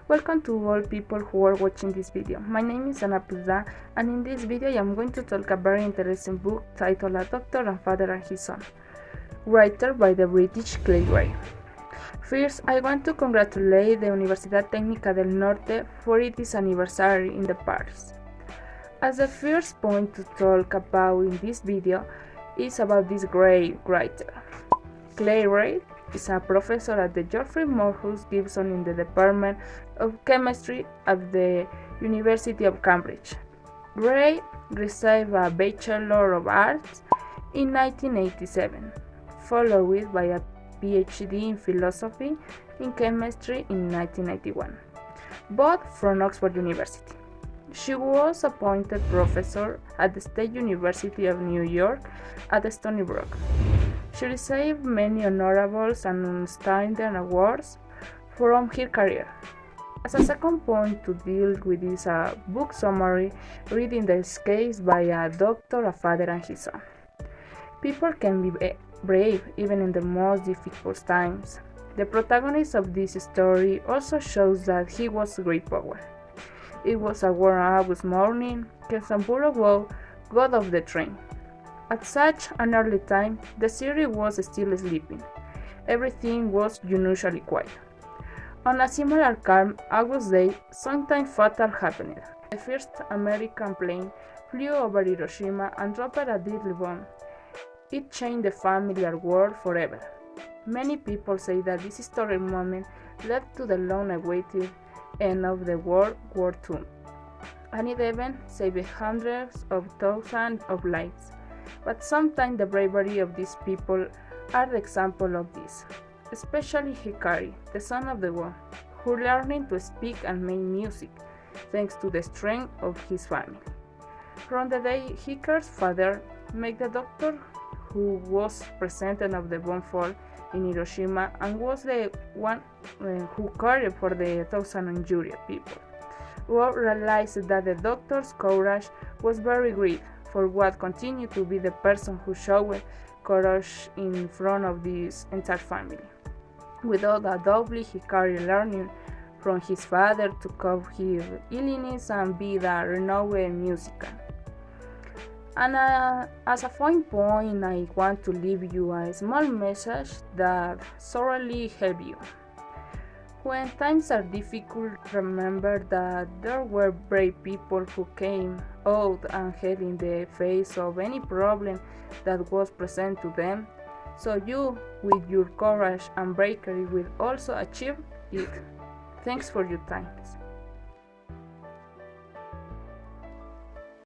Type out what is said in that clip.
Welcome to all people who are watching this video. My name is Ana Puzda, and in this video I am going to talk a very interesting book titled A Doctor and Father and His Son, written by the British Clay Gray. First, I want to congratulate the Universidad Técnica del Norte for its anniversary in the past. As the first point to talk about in this video is about this great writer. Clay Gray is a professor at the Geoffrey Moorhouse Gibson in the Department of Chemistry at the University of Cambridge. Gray received a Bachelor of Arts in 1987, followed by a PhD in Philosophy in Chemistry in 1991, both from Oxford University. She was appointed professor at the State University of New York at Stony Brook. She received many honorables and outstanding awards from her career. As a second point to deal with is a book summary reading this case by a doctor, a father, and his son. People can be brave even in the most difficult times. The protagonist of this story also shows that he was great power. It was a warm August morning, Kesamburo got off the train. At such an early time, the city was still sleeping. Everything was unusually quiet. On a similar calm August day, something fatal happened. The first American plane flew over Hiroshima and dropped a deadly bomb. It changed the familiar world forever. Many people say that this historic moment led to the long-awaited end of the World War II, and it even saved hundreds of thousands of lives. But sometimes the bravery of these people are the example of this, especially Hikari, the son of the war, who learned to speak and make music thanks to the strength of his family. From the day Hikari's father met the doctor who was present of the bomb fall in Hiroshima and was the one who cared for the thousand injured people, Ward realized that the doctor's courage was very great for what continued to be the person who showed courage in front of this entire family. Without a doubt, Hikari learning from his father to cope his illness and be the renowned musician. And as a fine point, I want to leave you a small message that thoroughly help you. When times are difficult, remember that there were brave people who came out ahead in the face of any problem that was present to them, so you, with your courage and bravery, will also achieve it. Thanks for your time.